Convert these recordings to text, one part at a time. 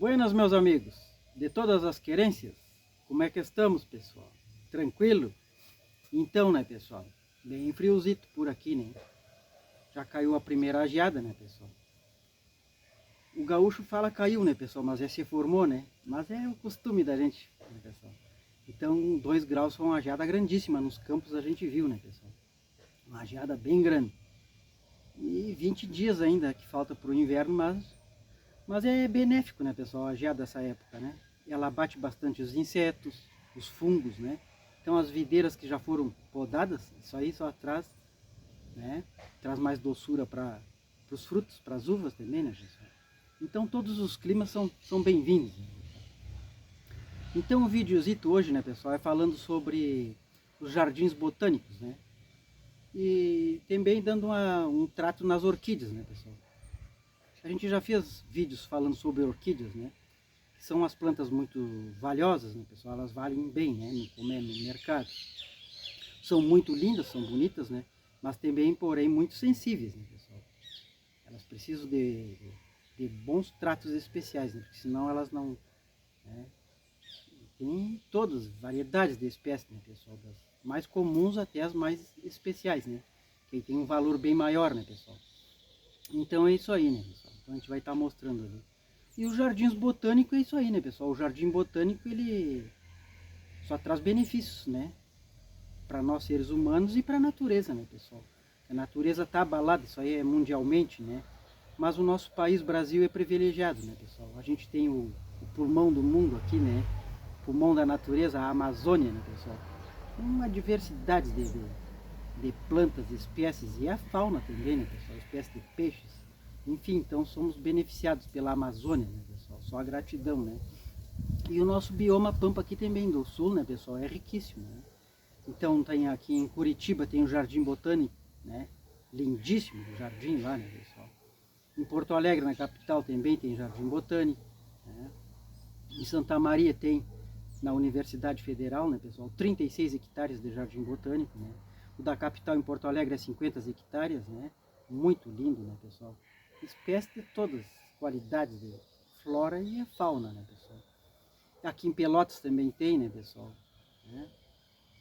Buenas, meus amigos, de todas as querências, como é que estamos, pessoal? Tranquilo? Então, né, pessoal, bem friozito por aqui, né? Já caiu a primeira geada, né, pessoal? O gaúcho fala caiu, né, pessoal, mas se formou, né? Mas é o costume da gente, né, pessoal? Então, 2 graus foi uma geada grandíssima, nos campos a gente viu, né, pessoal? Uma geada bem grande. E 20 dias ainda que falta para o inverno, mas é benéfico, né, pessoal, a geada dessa época, né? Ela bate bastante os insetos, os fungos, né? Então as videiras que já foram podadas, isso aí só traz, né? Traz mais doçura para os frutos, para as uvas também, né, pessoal? Então todos os climas são bem-vindos. Né? Então o videozito hoje, né, pessoal, é falando sobre os jardins botânicos, né? E também dando um trato nas orquídeas, né, pessoal? A gente já fez vídeos falando sobre orquídeas, né? São as plantas muito valiosas, né, pessoal? Elas valem bem, né, no mercado. São muito lindas, são bonitas, né? Mas também, porém, muito sensíveis, né, pessoal? Elas precisam de bons tratos especiais, né? Porque senão elas não... Né? Tem todas variedades de espécies, né, pessoal? Das mais comuns até as mais especiais, né? Que tem um valor bem maior, né, pessoal? Então é isso aí, né, pessoal? Então a gente vai estar mostrando ali. E os jardins botânicos é isso aí, né, pessoal? O jardim botânico, ele só traz benefícios, né? Para nós seres humanos e para a natureza, né, pessoal? A natureza está abalada, isso aí é mundialmente, né? Mas o nosso país, Brasil, é privilegiado, né, pessoal? A gente tem o pulmão do mundo aqui, né? O pulmão da natureza, a Amazônia, né, pessoal? Uma diversidade de plantas, espécies e a fauna também, né, pessoal? Espécies de peixes. Enfim, então somos beneficiados pela Amazônia, né, pessoal? Só a gratidão, né? E o nosso bioma pampa aqui também do sul, né, pessoal? É riquíssimo, né? Então tem aqui em Curitiba tem o Jardim Botânico, né? Lindíssimo o jardim lá, né, pessoal? Em Porto Alegre, na capital, também tem Jardim Botânico, né? Em Santa Maria tem, na Universidade Federal, né, pessoal, 36 hectares de Jardim Botânico, né? O da capital em Porto Alegre é 50 hectares, né? Muito lindo, né, pessoal? Espécies de todas as qualidades de flora e fauna, né, pessoal? Aqui em Pelotas também tem, né, pessoal? Né?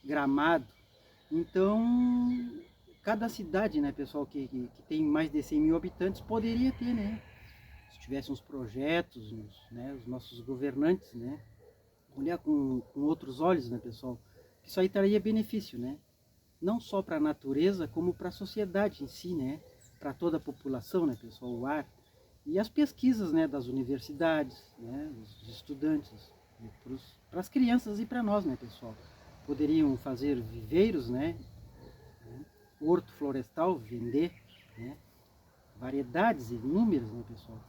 Gramado. Então, cada cidade, né, pessoal, que tem mais de 100 mil habitantes, poderia ter, né? Se tivesse uns projetos, né, os nossos governantes, né? Olhar com outros olhos, né, pessoal? Isso aí traria benefício, né? Não só para a natureza, como para a sociedade em si, né? Para toda a população, né, pessoal? O ar. E as pesquisas, né, das universidades, né, dos estudantes, para as crianças e para nós, né, pessoal? Poderiam fazer viveiros, né? Horto florestal, vender, né? Variedades inúmeras, né, pessoal?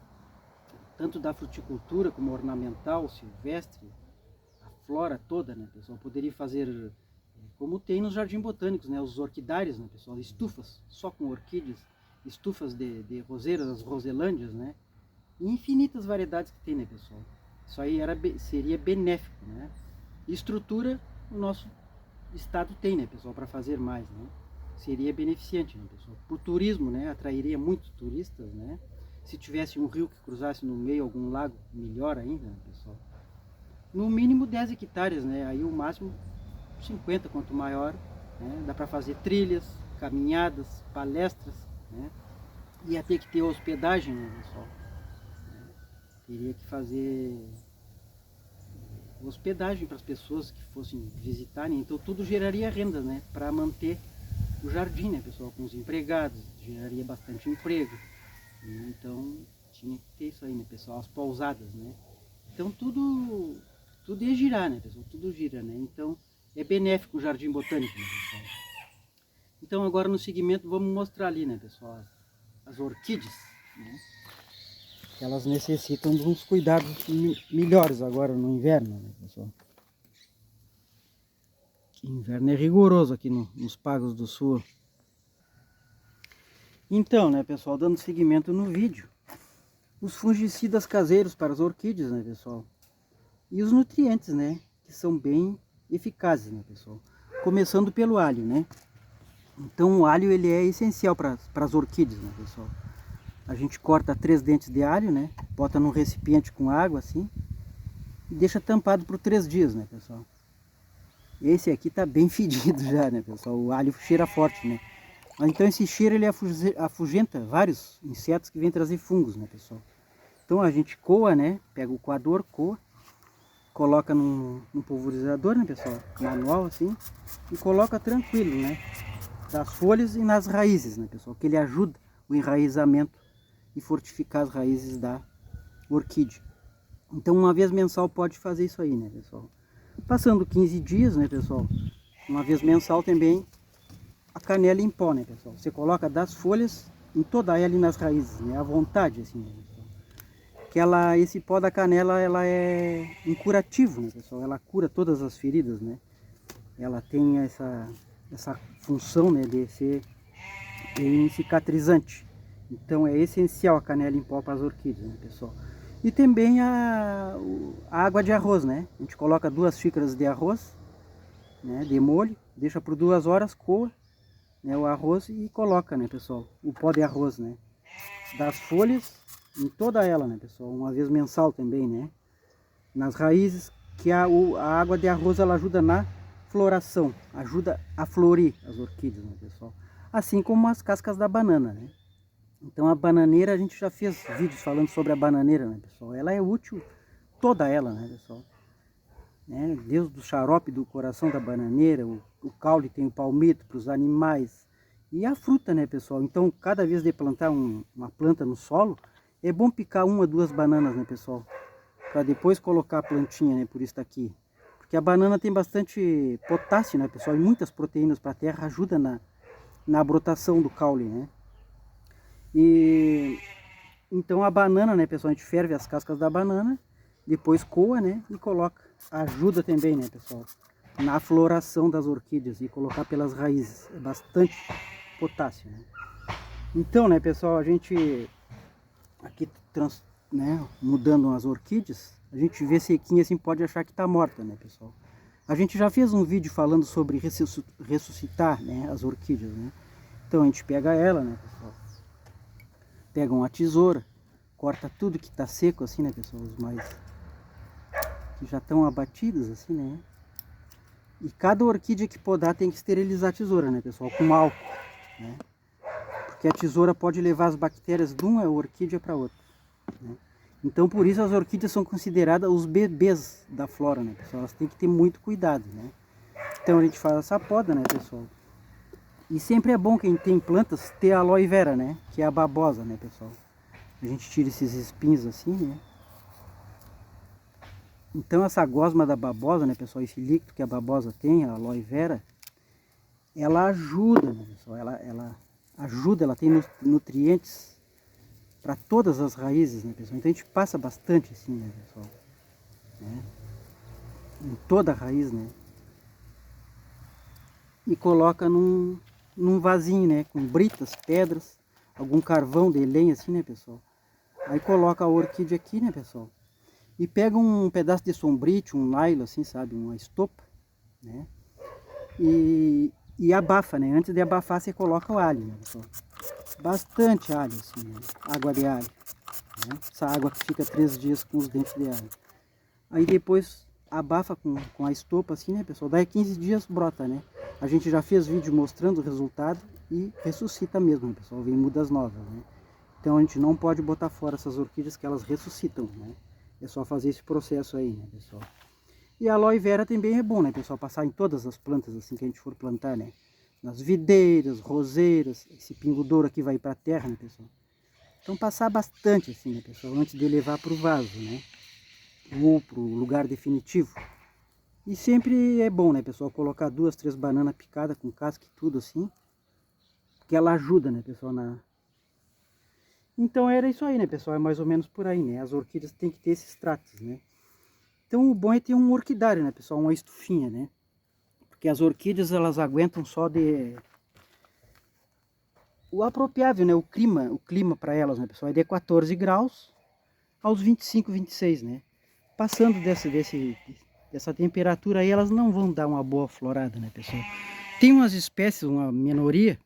Tanto da fruticultura como ornamental, silvestre, a flora toda, né, pessoal? Poderia fazer como tem nos jardins botânicos, né? Os orquidários, né, pessoal? Estufas só com orquídeas, estufas de roseiras, as roselândias, né? E infinitas variedades que tem, né, pessoal? Isso aí seria benéfico, né? E estrutura o nosso estado tem, né, pessoal, para fazer mais, né? Seria beneficiante, né, pessoal? Para o turismo, né? Atrairia muitos turistas, né? Se tivesse um rio que cruzasse no meio, algum lago, melhor ainda, né, pessoal? No mínimo 10 hectares, né? Aí o máximo 50, quanto maior, né? Dá para fazer trilhas, caminhadas, palestras, né? Ia ter que ter hospedagem, né, pessoal? Teria que fazer hospedagem para as pessoas que fossem visitarem, então tudo geraria renda, né, para manter o jardim, né, pessoal, com os empregados, geraria bastante emprego, né? Então tinha que ter isso aí, né, pessoal, as pousadas, né, então tudo ia girar, né, pessoal, tudo gira, né, então é benéfico o jardim botânico, né, pessoal. Então agora no segmento vamos mostrar ali, né, pessoal, as orquídeas, né? Elas necessitam de uns cuidados melhores agora no inverno, né, pessoal? Que inverno é rigoroso aqui nos Pagos do Sul. Então, né, pessoal, dando seguimento no vídeo, os fungicidas caseiros para as orquídeas, né, pessoal? E os nutrientes, né, que são bem eficazes, né, pessoal? Começando pelo alho, né? Então o alho ele é essencial para as orquídeas, né, pessoal? A gente corta 3 dentes de alho, né? Bota num recipiente com água assim e deixa tampado por 3 dias, né, pessoal? Esse aqui tá bem fedido já, né, pessoal? O alho cheira forte, né? Então esse cheiro ele afugenta vários insetos que vêm trazer fungos, né, pessoal? Então a gente coa, né? Pega o coador, coa, coloca num pulverizador, né, pessoal? Manual assim, e coloca tranquilo, né? Das folhas e nas raízes, né, pessoal? Que ele ajuda o enraizamento e fortificar as raízes da orquídea. Então uma vez mensal pode fazer isso aí, né, pessoal? Passando 15 dias, né, pessoal? Uma vez mensal também a canela em pó, né, pessoal? Você coloca das folhas em toda ela e nas raízes, né? À vontade, assim, né, pessoal? Que esse pó da canela, ela é um curativo, né, pessoal? Ela cura todas as feridas, né? Ela tem essa função, né, de ser cicatrizante. Então é essencial a canela em pó para as orquídeas, né, pessoal? E também a água de arroz, né? A gente coloca 2 xícaras de arroz, né, de molho, deixa por 2 horas, coa, né, o arroz e coloca, né, pessoal, o pó de arroz, né, das folhas em toda ela, né, pessoal, uma vez mensal também, né, nas raízes, que a água de arroz ela ajuda na floração, ajuda a florir as orquídeas, né, pessoal, assim como as cascas da banana, né. Então a bananeira, a gente já fez vídeos falando sobre a bananeira, né, pessoal, ela é útil, toda ela, né, pessoal. Né? Desde o xarope do coração da bananeira, o caule tem o palmito para os animais e a fruta, né, pessoal? Então, cada vez de plantar uma planta no solo, é bom picar 1 ou 2 bananas, né, pessoal? Para depois colocar a plantinha, né, por isso aqui. Porque a banana tem bastante potássio, né, pessoal? E muitas proteínas para a terra, ajuda na brotação do caule, né? E então a banana, né, pessoal? A gente ferve as cascas da banana, depois coa, né, e coloca. Ajuda também, né, pessoal, na floração das orquídeas e colocar pelas raízes. É bastante potássio, né? Então, né, pessoal, a gente aqui né, mudando as orquídeas, a gente vê sequinha assim, pode achar que tá morta, né, pessoal? A gente já fez um vídeo falando sobre ressuscitar, né, as orquídeas, né? Então a gente pega ela, né, pessoal? Pega uma tesoura, corta tudo que tá seco assim, né, pessoal? Os mais que já estão abatidos assim, né? E cada orquídea que podar tem que esterilizar a tesoura, né, pessoal? Com álcool, né? Porque a tesoura pode levar as bactérias de uma orquídea para outra, né? Então por isso as orquídeas são consideradas os bebês da flora, né, pessoal? Elas têm que ter muito cuidado, né? Então a gente faz essa poda, né, pessoal? E sempre é bom quem tem plantas ter a aloe vera, né? Que é a babosa, né, pessoal? A gente tira esses espinhos assim, né? Então essa gosma da babosa, né, pessoal, esse líquido que a babosa tem, a aloe vera, ela ajuda, né, pessoal, ela ajuda, ela tem nutrientes para todas as raízes, né, pessoal. Então a gente passa bastante assim, né, pessoal, né, em toda a raiz, né, e coloca num vasinho, né, com britas, pedras, algum carvão de lenha assim, né, pessoal. Aí coloca a orquídea aqui, né, pessoal. E pega um pedaço de sombrite, um nylon assim, sabe, uma estopa, né? E abafa, né? Antes de abafar você coloca o alho, né, pessoal? Bastante alho assim, né? Água de alho, né? Essa água que fica 3 dias com os dentes de alho. Aí depois abafa com a estopa assim, né, pessoal? Daí 15 dias brota, né? A gente já fez vídeo mostrando o resultado e ressuscita mesmo, né, pessoal? Vem mudas novas, né? Então a gente não pode botar fora essas orquídeas que elas ressuscitam, né? É só fazer esse processo aí, né, pessoal? E a aloe vera também é bom, né, pessoal? Passar em todas as plantas assim que a gente for plantar, né? Nas videiras, roseiras, esse pingo douro aqui vai para a terra, né, pessoal? Então passar bastante assim, né, pessoal? Antes de levar para o vaso, né? Ou para o lugar definitivo. E sempre é bom, né, pessoal? Colocar 2, 3 bananas picadas com casca e tudo assim. Que ela ajuda, né, pessoal? Então era isso aí, né, pessoal? É mais ou menos por aí, né? As orquídeas têm que ter esses tratos, né? Então o bom é ter um orquidário, né, pessoal? Uma estufinha, né? Porque as orquídeas, elas aguentam só o apropriável, né? O clima para elas, né, pessoal? É de 14 graus aos 25, 26, né? Passando dessa temperatura aí, elas não vão dar uma boa florada, né, pessoal? Tem umas espécies, uma minoria,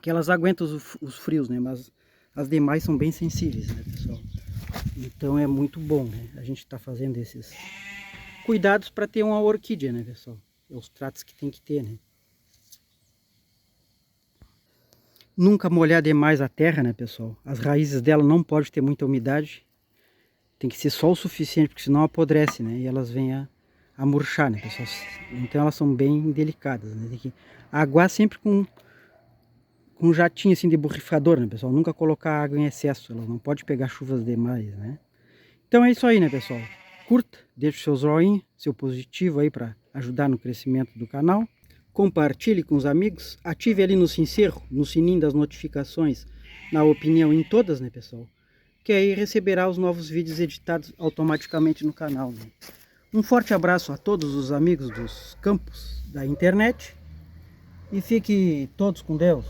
que elas aguentam os frios, né? Mas As demais são bem sensíveis, né, pessoal? Então é muito bom, né? A gente tá fazendo esses cuidados para ter uma orquídea, né, pessoal? É os tratos que tem que ter, né? Nunca molhar demais a terra, né, pessoal? As raízes dela não pode ter muita umidade. Tem que ser só o suficiente, porque senão apodrece, né? E elas vêm a murchar, né, pessoal? Então elas são bem delicadas, né? Tem que aguar sempre com um jatinho assim de borrifador, né, pessoal? Nunca colocar água em excesso, elas não pode pegar chuvas demais, né? Então é isso aí, né, pessoal? Curta, deixe seu joinha, seu positivo aí para ajudar no crescimento do canal. Compartilhe com os amigos, ative ali no sininho das notificações, na opinião em todas, né, pessoal? Que aí receberá os novos vídeos editados automaticamente no canal, né? Um forte abraço a todos os amigos dos campos da internet e fique todos com Deus.